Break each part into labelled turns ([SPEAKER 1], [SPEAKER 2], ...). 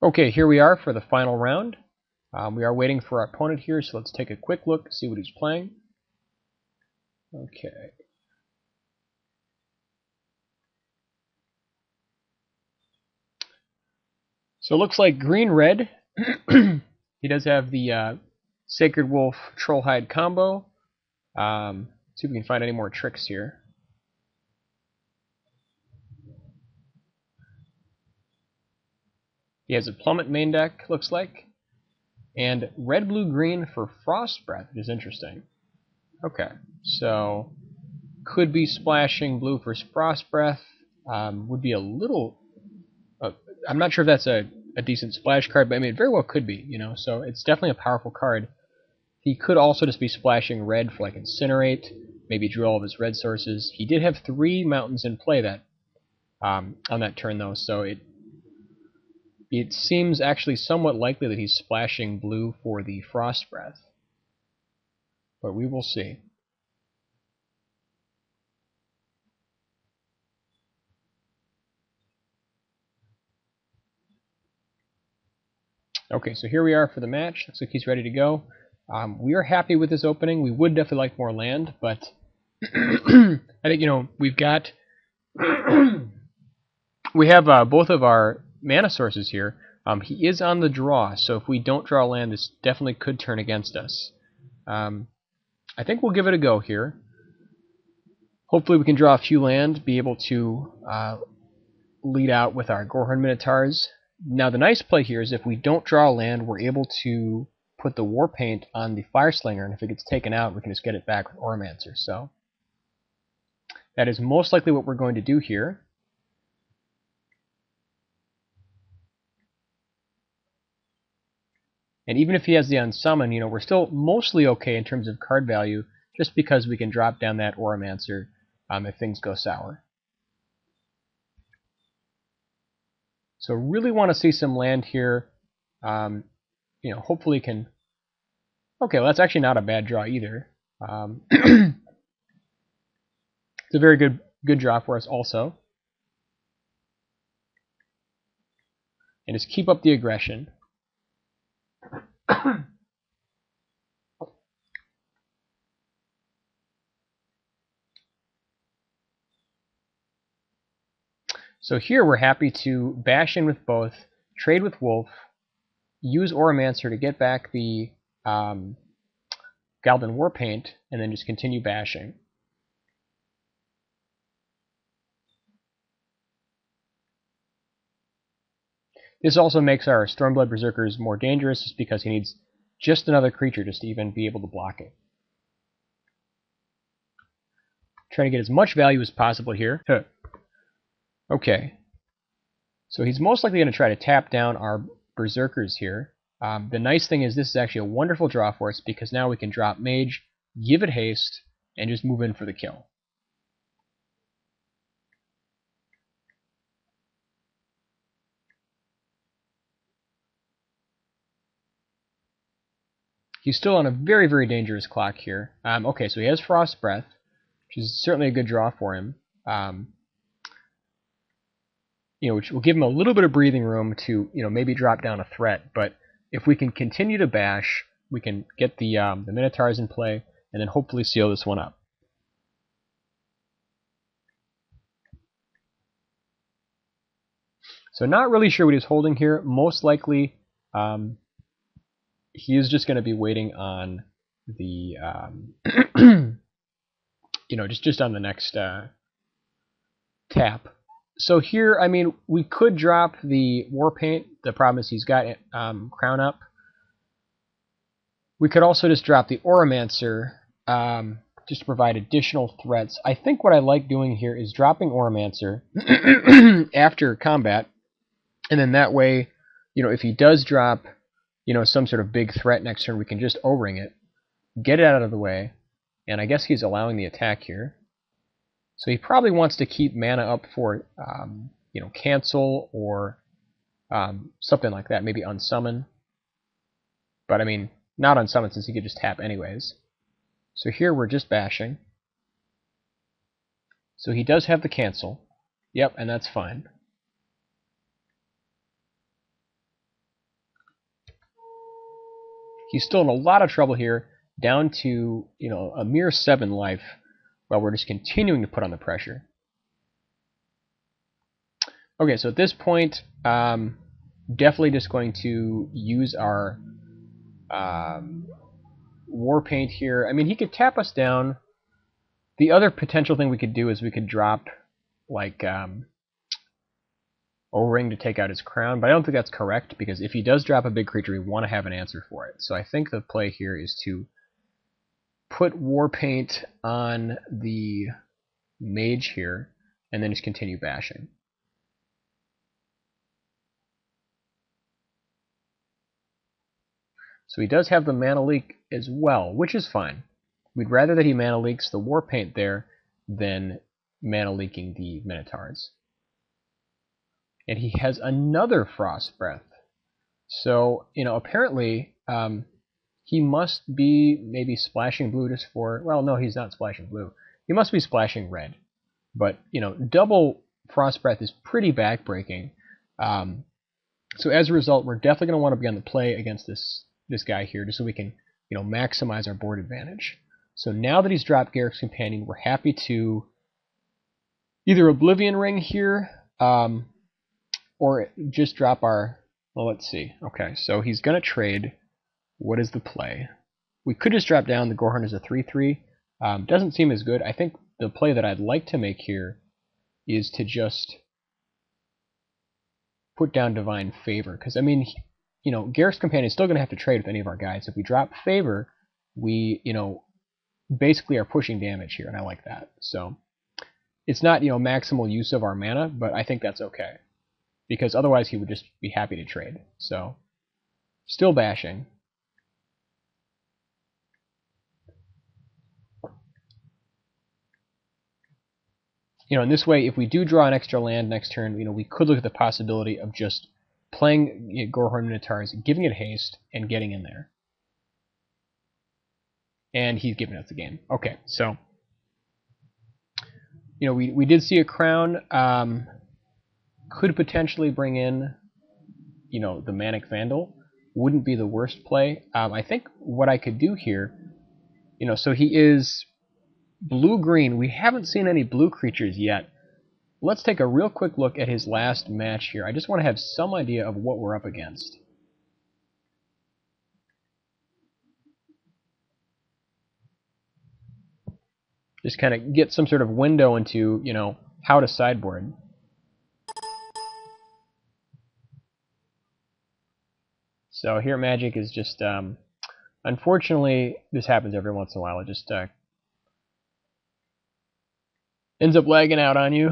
[SPEAKER 1] Okay, here we are for the final round. We are waiting for our opponent here, so let's take a quick look, see what he's playing. Okay. So it looks like green-red. He does have the Sacred Wolf Trollhide combo. See if we can find any more tricks here. He has a Plummet main deck, looks like. And red, blue, green for Frost Breath, which is interesting. Okay, so could be splashing blue for Frost Breath. Would be a little... I'm not sure if that's a decent splash card, but I mean, it very well could be, you know, so it's definitely a powerful card. He could also just be splashing red for like Incinerate, maybe drew all of his red sources. He did have 3 mountains in play that on that turn, though, so it seems actually somewhat likely that he's splashing blue for the Frost Breath. But we will see. Okay, so here we are for the match. Looks like he's ready to go. We are happy with this opening. We would definitely like more land, but I think, you know, we've got... we have both of our mana sources here. He is on the draw, so if we don't draw land, this definitely could turn against us. I think we'll give it a go here. Hopefully we can draw a few land, be able to lead out with our Gorehorn Minotaurs. Now the nice play here is if we don't draw land, we're able to put the War Paint on the Fireslinger, and if it gets taken out, we can just get it back with Oromancer. So that is most likely what we're going to do here. And even if he has the Unsummon, you know, we're still mostly okay in terms of card value, just because we can drop down that Oromancer if things go sour. So really want to see some land here. You know, hopefully can... Okay, well that's actually not a bad draw either. It's a very good draw for us also. And just keep up the aggression. So here we're happy to bash in with both, trade with Wolf, use Oromancer to get back the Galban Warpaint, and then just continue bashing. This also makes our Stormblood Berserkers more dangerous, just because he needs just another creature just to even be able to block it. Trying to get as much value as possible here. Okay. So he's most likely going to try to tap down our Berserkers here. The nice thing is this is actually a wonderful draw for us, because now we can drop Mage, give it haste, and just move in for the kill. He's still on a very, very dangerous clock here. Okay, so he has Frost Breath, which is certainly a good draw for him. You know, which will give him a little bit of breathing room to, you know, maybe drop down a threat. But if we can continue to bash, we can get the Minotaurs in play, and then hopefully seal this one up. So not really sure what he's holding here. Most likely, he is just going to be waiting on the, you know, just on the next tap. So here, I mean, we could drop the Warpaint. The problem is he's got Crown up. We could also just drop the Oromancer just to provide additional threats. I think what I like doing here is dropping Oromancer after combat, and then that way, you know, if he does drop, you know, some sort of big threat next turn, we can just O-ring it, get it out of the way, and I guess he's allowing the attack here. So he probably wants to keep mana up for, you know, cancel or something like that, maybe unsummon. But I mean, not unsummon since he could just tap anyways. So here we're just bashing. So he does have the cancel. Yep, and that's fine. He's still in a lot of trouble here, down to, you know, a mere 7 life, while we're just continuing to put on the pressure. Okay, so at this point, definitely just going to use our war paint here. I mean, he could tap us down. The other potential thing we could do is we could drop, like, O-ring to take out his crown, but I don't think that's correct, because if he does drop a big creature, we want to have an answer for it. So I think the play here is to put war paint on the mage here, and then just continue bashing. So he does have the mana leak as well, which is fine. We'd rather that he mana leaks the war paint there than mana leaking the Minotaurs. And he has another Frost Breath. So, you know, apparently he must be maybe splashing blue just for... Well, no, he's not splashing blue. He must be splashing red. But, you know, double Frost Breath is pretty backbreaking. So as a result, we're definitely going to want to be on the play against this guy here, just so we can, you know, maximize our board advantage. So now that he's dropped Garrick's Companion, we're happy to either Oblivion Ring here, or just drop our... Well, let's see. Okay, so he's going to trade. What is the play? We could just drop down the Gorhorn as a 3/3. Doesn't seem as good. I think the play that I'd like to make here is to just put down Divine Favor. Because, I mean, you know, Garrick's Companion is still going to have to trade with any of our guys. If we drop Favor, we, you know, basically are pushing damage here, and I like that. So it's not, you know, maximal use of our mana, but I think that's okay. Because otherwise he would just be happy to trade. So, still bashing. You know, in this way, if we do draw an extra land next turn, you know, we could look at the possibility of just playing, you know, Gorhorn Minotaurs, giving it haste, and getting in there. And he's giving us the game. Okay, so, you know, we did see a crown. Could potentially bring in, you know, the Manic Vandal. Wouldn't be the worst play. I think what I could do here, you know, so he is blue-green. We haven't seen any blue creatures yet. Let's take a real quick look at his last match here. I just want to have some idea of what we're up against. Just kind of get some sort of window into, you know, how to sideboard. So here Magic is just, unfortunately, this happens every once in a while. It just ends up lagging out on you.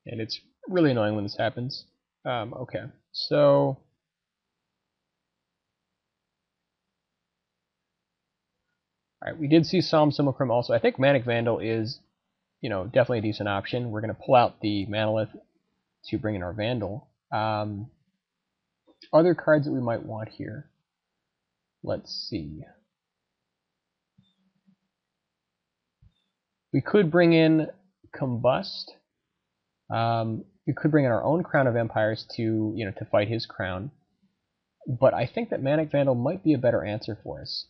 [SPEAKER 1] And it's really annoying when this happens. Okay, so... Alright, we did see Solemn Simulacrum also. I think Manic Vandal is, you know, definitely a decent option. We're going to pull out the Manolith to bring in our Vandal. Other cards that we might want here. Let's see. We could bring in Combust. We could bring in our own Crown of Empires to, you know, to fight his crown. But I think that Manic Vandal might be a better answer for us.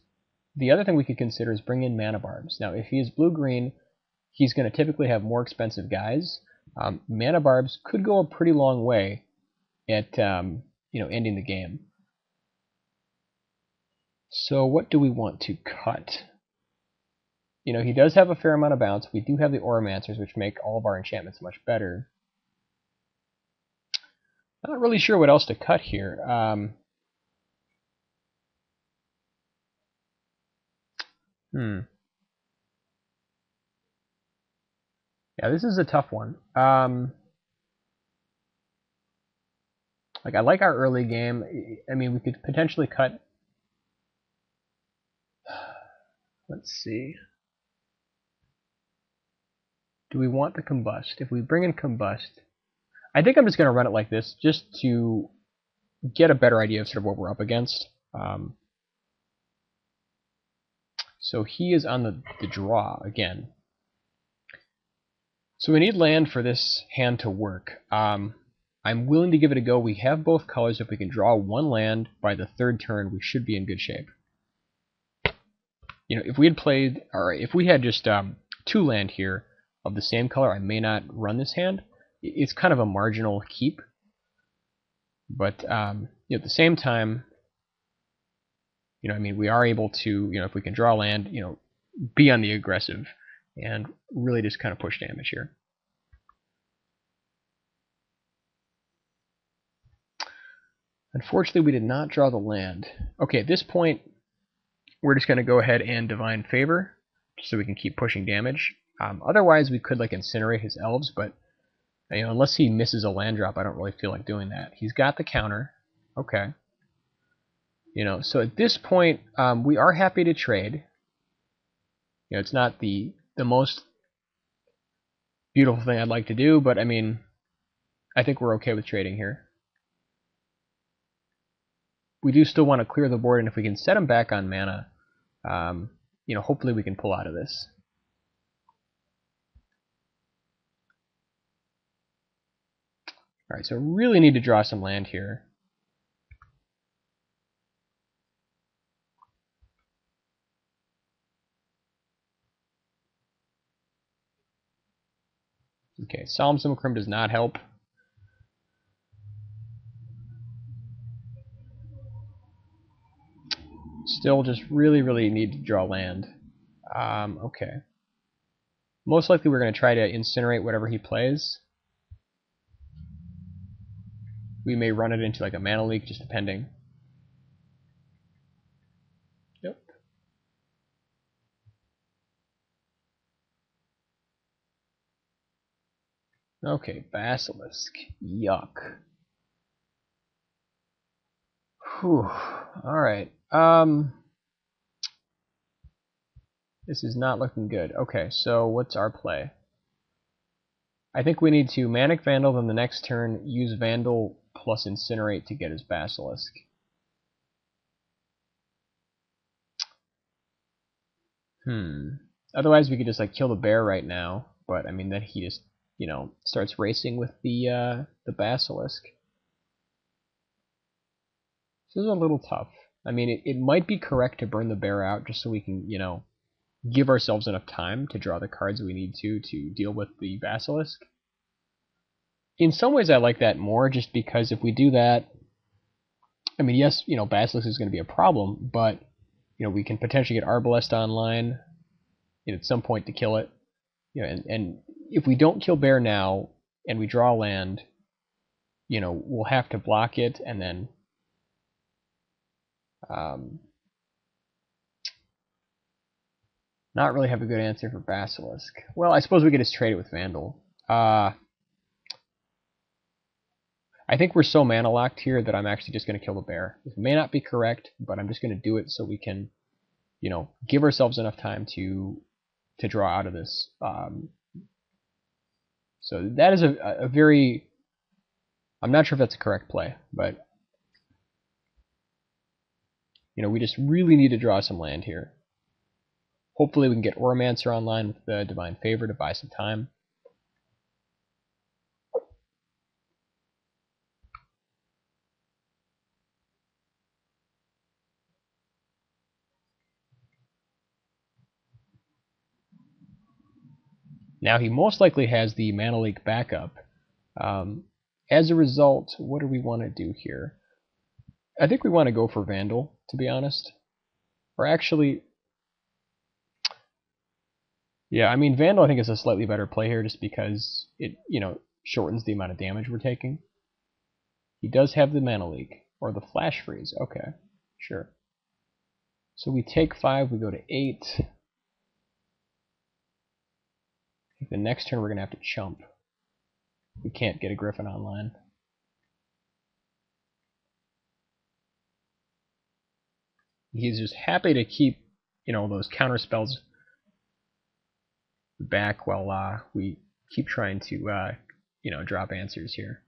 [SPEAKER 1] The other thing we could consider is bring in Mana Barbs. Now, if he is blue-green, he's going to typically have more expensive guys. Mana Barbs could go a pretty long way at, you know, ending the game. So what do we want to cut? You know, he does have a fair amount of bounce. We do have the Oromancers, which make all of our enchantments much better. I'm not really sure what else to cut here. Yeah, this is a tough one. Like, I like our early game. I mean, we could potentially cut... Let's see. Do we want the Combust? If we bring in Combust... I think I'm just going to run it like this, just to get a better idea of sort of what we're up against. So he is on the draw again. So we need land for this hand to work. I'm willing to give it a go. We have both colors. If we can draw one land by the third turn, we should be in good shape. You know, if we had played, or if we had just 2 land here of the same color, I may not run this hand. It's kind of a marginal keep. But you know, at the same time, you know, I mean, we are able to, you know, if we can draw land, you know, be on the aggressive and really just kind of push damage here. Unfortunately, we did not draw the land. Okay, at this point, we're just going to go ahead and Divine Favor, just so we can keep pushing damage. Otherwise, we could like incinerate his elves, but you know, unless he misses a land drop, I don't really feel like doing that. He's got the counter. Okay. You know, so at this point, we are happy to trade. You know, it's not the most beautiful thing I'd like to do, but I mean, I think we're okay with trading here. We do still want to clear the board, and if we can set him back on mana, you know, hopefully we can pull out of this. All right, so really need to draw some land here. Okay, Solemn Simulacrum does not help. Still just really need to draw land. Okay. Most likely we're going to try to incinerate whatever he plays. We may run it into like a mana leak, just depending. Yep. Okay, Basilisk. Yuck. Whew. Alright. This is not looking good. Okay, so what's our play? I think we need to Manic Vandal, then the next turn use Vandal plus Incinerate to get his Basilisk. Otherwise we could just like kill the bear right now, but I mean then he just, you know, starts racing with the Basilisk. This is a little tough. I mean, it might be correct to burn the bear out just so we can, you know, give ourselves enough time to draw the cards we need to deal with the Basilisk. In some ways I like that more, just because if we do that, I mean, yes, you know, Basilisk is going to be a problem, but, you know, we can potentially get Arbalest online, you know, at some point to kill it. You know, and if we don't kill bear now and we draw land, you know, we'll have to block it and then not really have a good answer for Basilisk. Well, I suppose we could just trade it with Vandal. I think we're so mana locked here that I'm actually just going to kill the bear. It may not be correct, but I'm just going to do it so we can, you know, give ourselves enough time to draw out of this. So that is a very... I'm not sure if that's a correct play, but, you know, we just really need to draw some land here. Hopefully we can get Oromancer online with the Divine Favor to buy some time. Now he most likely has the Mana Leak backup. As a result, what do we want to do here? I think we want to go for Vandal, to be honest. Or actually... yeah, I mean, Vandal I think is a slightly better play here just because it, you know, shortens the amount of damage we're taking. He does have the Mana Leak, or the Flash Freeze. Okay, sure. So we take 5, we go to 8. I think the next turn we're going to have to chump. We can't get a Griffin online. He's just happy to keep, you know, those counter spells back while we keep trying to, you know, drop answers here.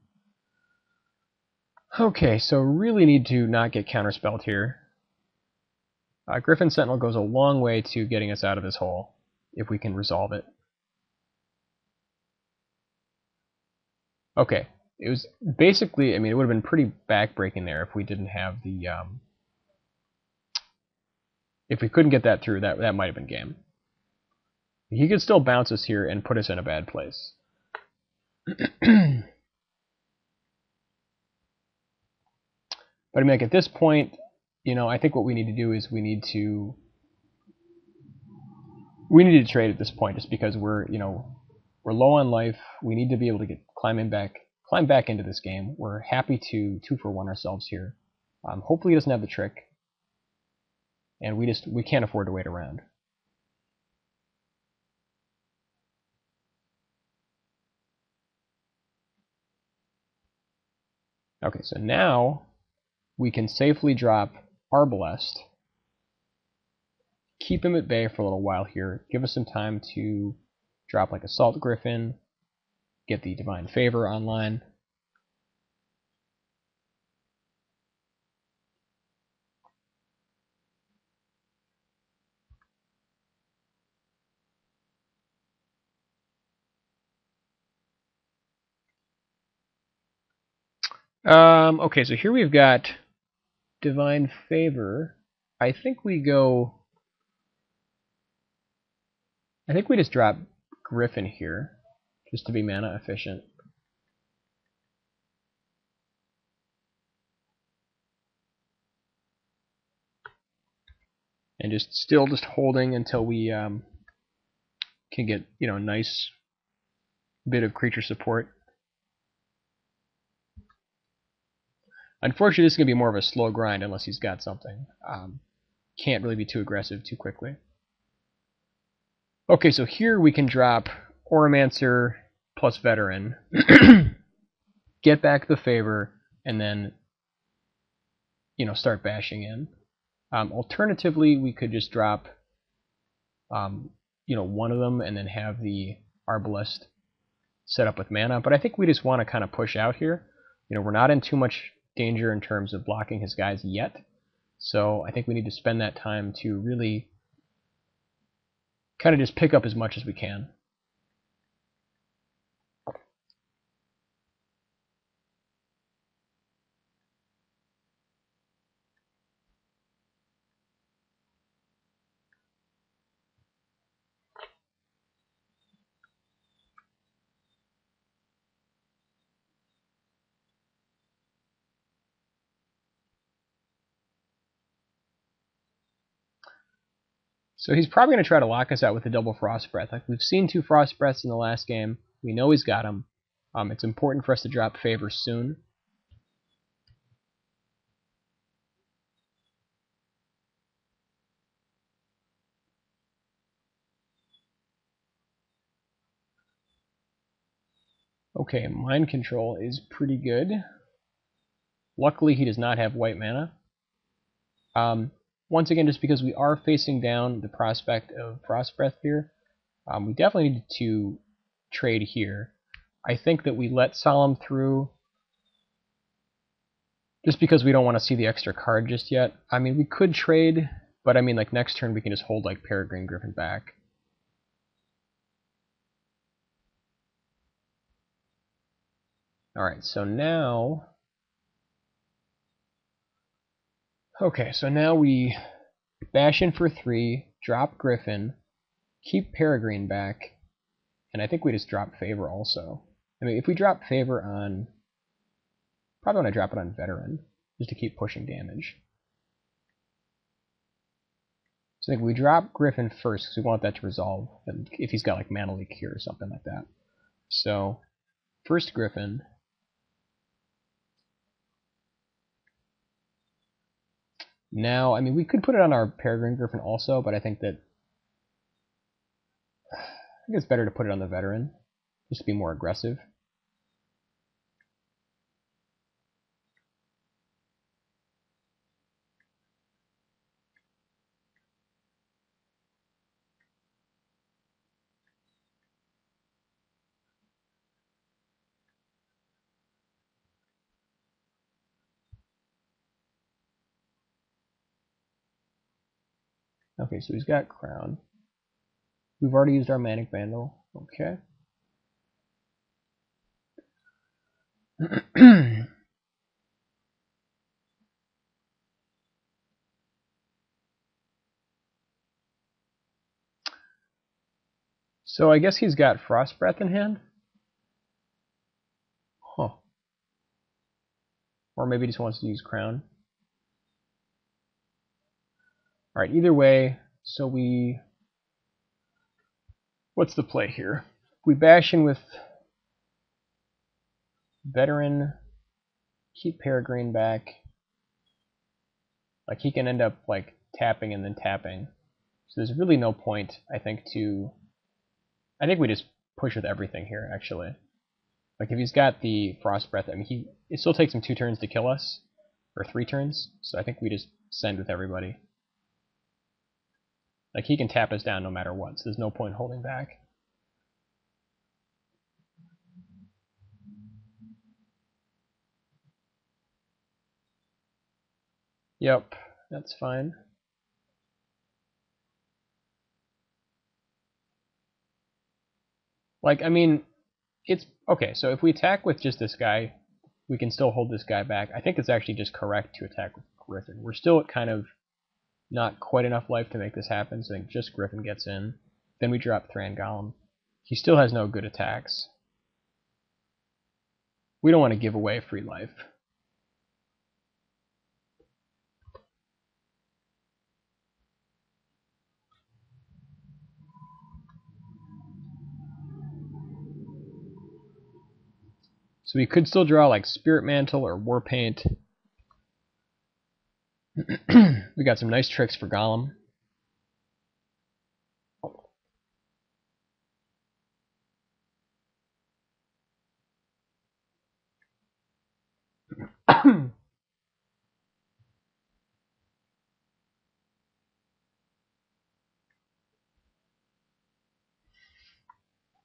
[SPEAKER 1] Okay, so really need to not get counterspelled here. Griffin Sentinel goes a long way to getting us out of this hole, if we can resolve it. Okay, it was basically, I mean, it would have been pretty backbreaking there if we didn't have the, if we couldn't get that through, that might have been game. He could still bounce us here and put us in a bad place. But I mean, like at this point, you know, I think what we need to do is we need to trade at this point, just because we're, you know, we're low on life. We need to be able to climb back into this game. We're happy to 2-for-1 ourselves here. Hopefully he doesn't have the trick, and we can't afford to wait around. Okay, so now we can safely drop Arbalest, keep him at bay for a little while here, give us some time to drop like Assault Griffin, get the Divine Favor online. Okay, so here we've got Divine Favor. I think we just drop Griffin here, just to be mana efficient. And just holding until we can get, you know, a nice bit of creature support. Unfortunately, this is going to be more of a slow grind unless he's got something. Can't really be too aggressive too quickly. Okay, so here we can drop Oromancer plus Veteran, get back the favor, and then, you know, start bashing in. Alternatively, we could just drop, you know, one of them and then have the Arbalest set up with mana. But I think we just want to kind of push out here. You know, we're not in too much danger in terms of blocking his guys yet. So I think we need to spend that time to really kind of just pick up as much as we can. So he's probably going to try to lock us out with a double Frost Breath. Like, we've seen 2 Frost Breaths in the last game. We know he's got them. It's important for us to drop favor soon. Okay, Mind Control is pretty good. Luckily, he does not have white mana. Once again, just because we are facing down the prospect of Frost Breath here, we definitely need to trade here. I think that we let Solemn through just because we don't want to see the extra card just yet. I mean, we could trade, but I mean, like, next turn we can just hold, like, Peregrine Griffin back. Alright, so now... Okay, so now we bash in for 3, drop Griffin, keep Peregrine back, and I think we just drop Favor also. I mean, if we drop Favor on... Probably want to drop it on Veteran, just to keep pushing damage. So I think we drop Griffin first, because we want that to resolve, if he's got like Mana Leak here or something like that. So, first Griffin. Now, I mean, we could put it on our Peregrine Griffin also, but I think it's better to put it on the Veteran, just to be more aggressive. Okay, so he's got Crown. We've already used our Manic Vandal. Okay. So I guess he's got Frost Breath in hand? Huh. Or maybe he just wants to use Crown. Alright, either way, so we... What's the play here? We bash in with Veteran, keep Peregrine back. Like, he can end up, like, tapping and then tapping. So there's really no point, I think, to... I think we just push with everything here, actually. Like, if he's got the Frost Breath, I mean, it still takes him 2 turns to kill us. Or 3 turns. So I think we just send with everybody. Like, he can tap us down no matter what, so there's no point holding back. Yep, that's fine. Like, I mean, it's... Okay, so if we attack with just this guy, we can still hold this guy back. I think it's actually just correct to attack with Griffin. We're still at kind of not quite enough life to make this happen, so I think just Griffin gets in. Then we drop Thran Golem. He still has no good attacks. We don't want to give away free life. So we could still draw like Spirit Mantle or Warpaint. We got some nice tricks for Golem.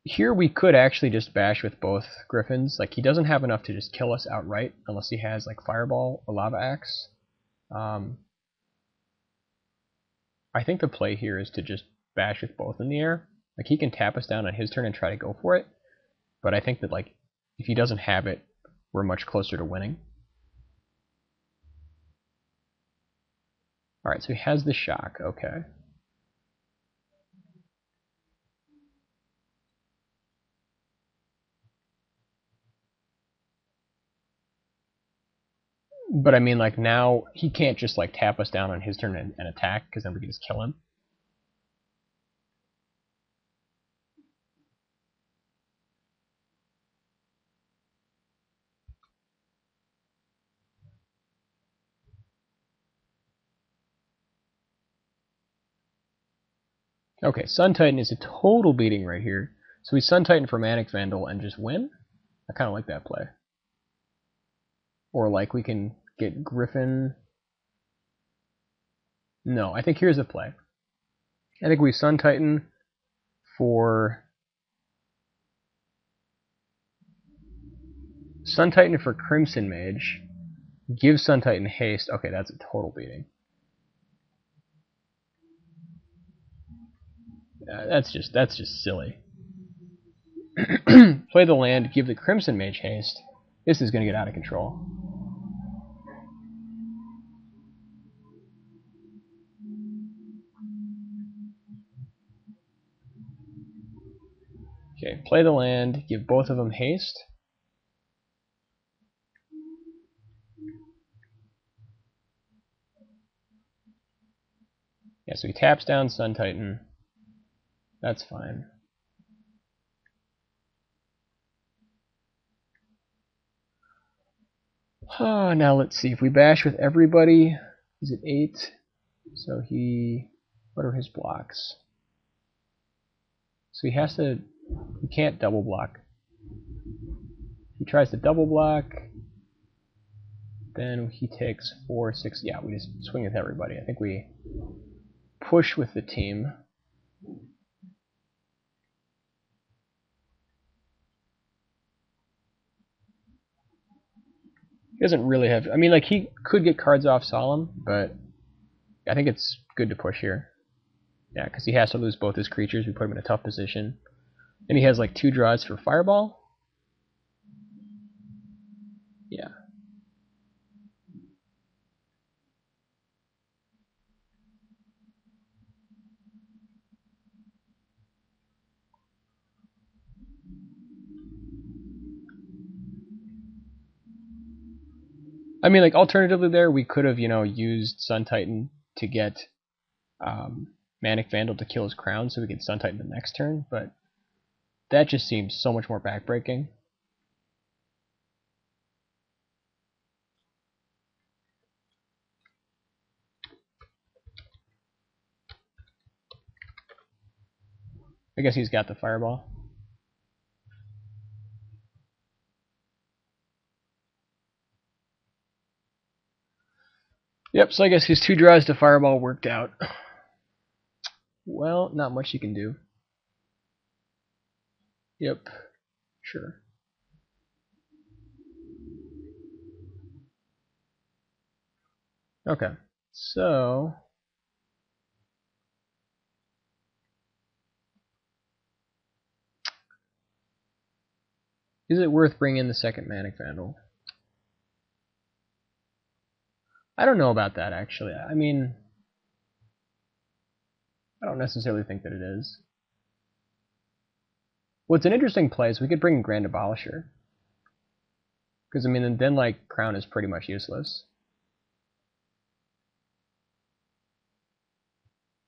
[SPEAKER 1] Here we could actually just bash with both Griffins. Like, he doesn't have enough to just kill us outright unless he has like Fireball or Lava Axe. I think the play here is to just bash with both in the air. Like, he can tap us down on his turn and try to go for it. But I think that, like, if he doesn't have it, we're much closer to winning. Alright, so he has the shock, okay. But I mean, like, now he can't just like tap us down on his turn and attack, because then we can just kill him. Okay, Sun Titan is a total beating right here. So we Sun Titan for Manic Vandal and just win? I kind of like that play. Or like we can get Griffin. No, I think here's the play. I think we Sun Titan for Crimson Mage. Give Sun Titan haste. Okay, that's a total beating. That's just silly. Play the land, give the Crimson Mage haste. This is going to get out of control. Okay, play the land, give both of them haste. Yeah, so he taps down Sun Titan. That's fine. Oh, now let's see. If we bash with everybody, he's at 8. So what are his blocks? So he can't double block. He tries to double block. Then he takes 4, 6. Yeah, we just swing with everybody. I think we push with the team. He doesn't really have... I mean, like, he could get cards off Solemn, but I think it's good to push here. Yeah, because he has to lose both his creatures. We put him in a tough position. And he has, like, 2 draws for Fireball. Yeah. I mean, like, alternatively there, we could have, used Sun Titan to get Manic Vandal to kill his crown so we could Sun Titan the next turn, but that just seems so much more backbreaking. I guess he's got the Fireball. Yep, so I guess his 2 draws to Fireball worked out. Well, not much you can do. Yep, sure. Okay, so is it worth bringing in the second Manic Vandal? I don't know about that, actually. I mean, I don't necessarily think that it is. What's an interesting play is we could bring in Grand Abolisher. Because, I mean, then, like, Crown is pretty much useless.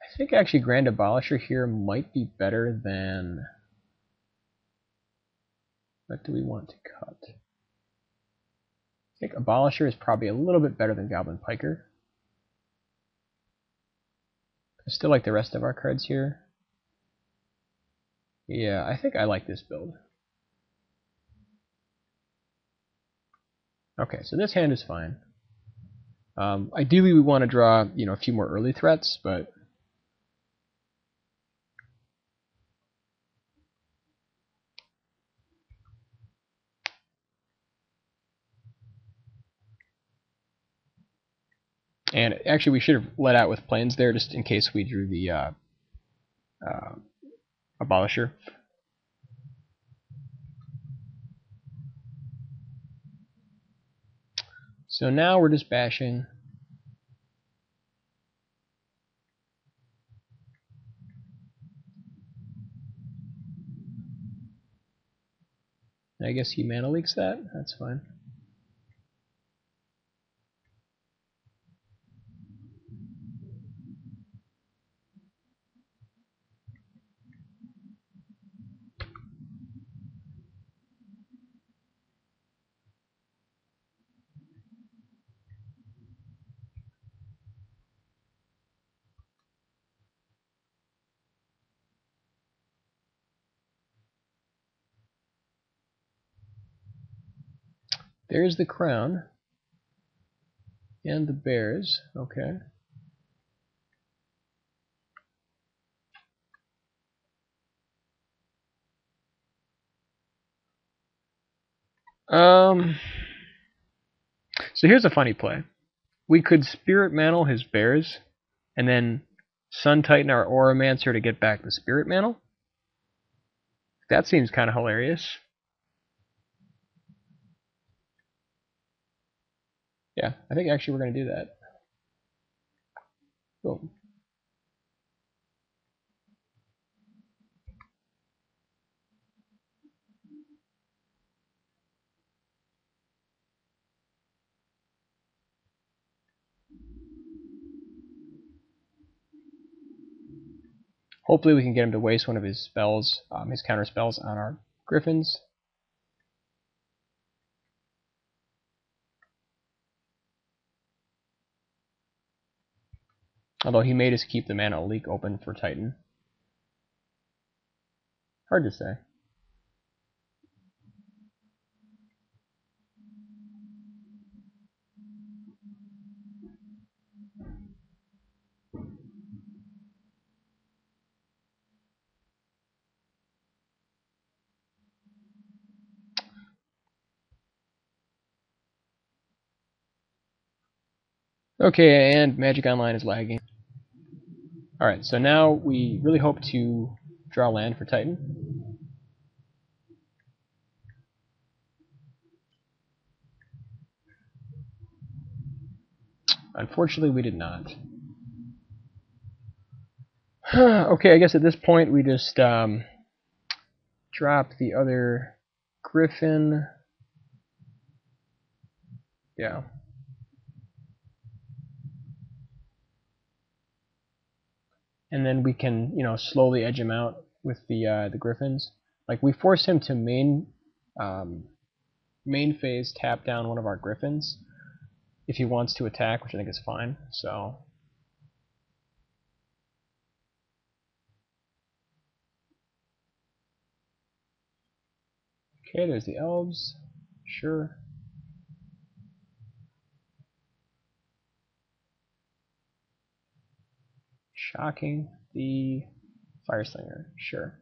[SPEAKER 1] I think, actually, Grand Abolisher here might be better than... What do we want to cut? I think Abolisher is probably a little bit better than Goblin Piker. I still like the rest of our cards here. Yeah, I think I like this build. Okay, so this hand is fine. Ideally, we want to draw, a few more early threats, but and actually we should have let out with planes there just in case we drew the Abolisher. So now we're just bashing. I guess he mana leaks that. That's fine. There's the crown. And the bears. Okay. So here's a funny play. We could Spirit Mantle his bears, and then Sun Titan our Auramancer to get back the Spirit Mantle. That seems kind of hilarious. Yeah, I think actually we're going to do that. Boom. Hopefully we can get him to waste one of his spells, his counter spells on our Griffins. Although he made us keep the mana leak open for Titan. Hard to say. Okay, and Magic Online is lagging. Alright, so now we really hope to draw land for Titan. Unfortunately, we did not. Okay, I guess at this point we just drop the other Griffin. Yeah. And then we can, slowly edge him out with the Griffins. Like, we force him to main phase tap down one of our Griffins if he wants to attack, which I think is fine. So okay, there's the elves. Sure. Shocking the Fire Slinger. Sure.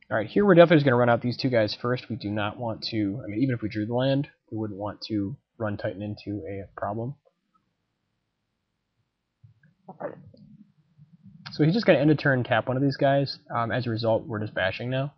[SPEAKER 1] Alright, here we're definitely going to run out these two guys first. We do not want to, I mean, even if we drew the land, we wouldn't want to run Titan into a problem. So he's just going to end a turn, tap one of these guys. As a result, we're just bashing now.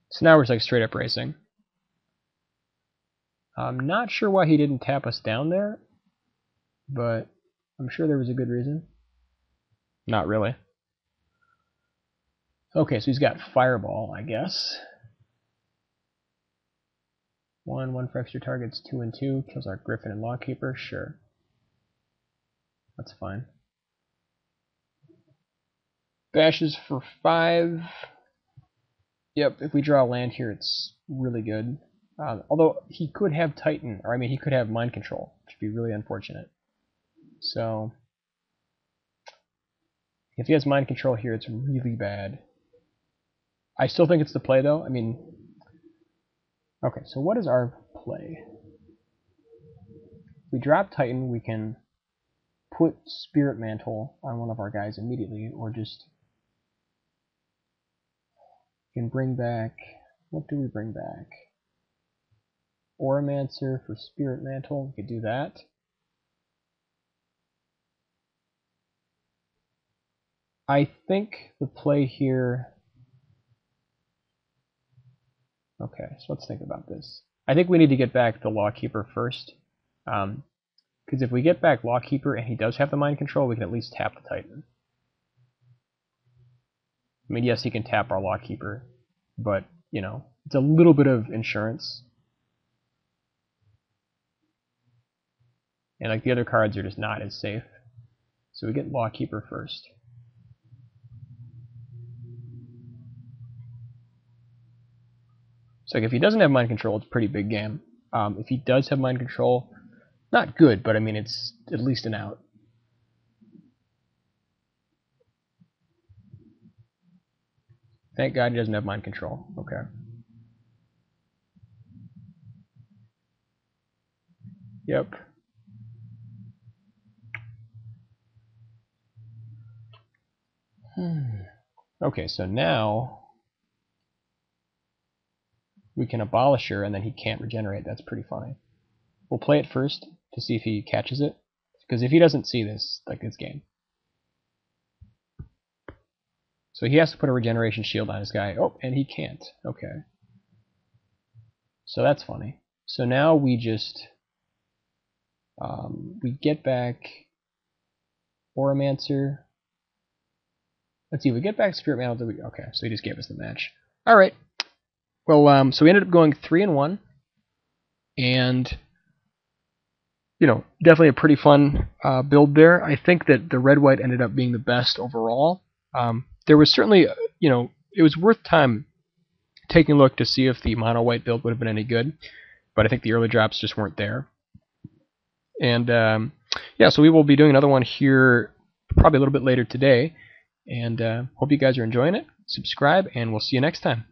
[SPEAKER 1] So now we're just like straight up racing. I'm not sure why he didn't tap us down there, but I'm sure there was a good reason. Not really. Okay, so he's got Fireball, I guess. 1 for extra targets, 2 and 2, kills our Griffin and Lawkeeper, sure. That's fine. Bashes for 5. Yep, if we draw land here, it's really good. Although he could have Titan, or I mean, he could have Mind Control, which would be really unfortunate. So, if he has Mind Control here, it's really bad. I still think it's the play, though. I mean, okay, so what is our play? If we drop Titan, we can put Spirit Mantle on one of our guys immediately, or just can bring back, what do we bring back? Oromancer for Spirit Mantle, we could do that. I think the play here, okay, so let's think about this. I think we need to get back the Lawkeeper first, because if we get back Lawkeeper and he does have the Mind Control, we can at least tap the Titan. I mean, yes, he can tap our Lawkeeper, but, it's a little bit of insurance. And like the other cards are just not as safe. So we get Lawkeeper first. So like if he doesn't have Mind Control, it's a pretty big game. If he does have Mind Control, not good, but I mean it's at least an out. Thank God he doesn't have Mind Control. Okay. Yep. Okay, so now we can abolish her and then he can't regenerate. That's pretty funny. We'll play it first to see if he catches it. Because if he doesn't see this, like, it's game. So he has to put a regeneration shield on his guy. Oh, and he can't. Okay. So that's funny. So now we just we get back Oromancer. Let's see, we get back Spirit Mantle. Okay, so he just gave us the match. All right. Well, so we ended up going 3-1, and definitely a pretty fun build there. I think that the red-white ended up being the best overall. There was certainly, it was worth time taking a look to see if the mono-white build would have been any good, but I think the early drops just weren't there. And yeah, so we will be doing another one here probably a little bit later today, and hope you guys are enjoying it. Subscribe, and we'll see you next time.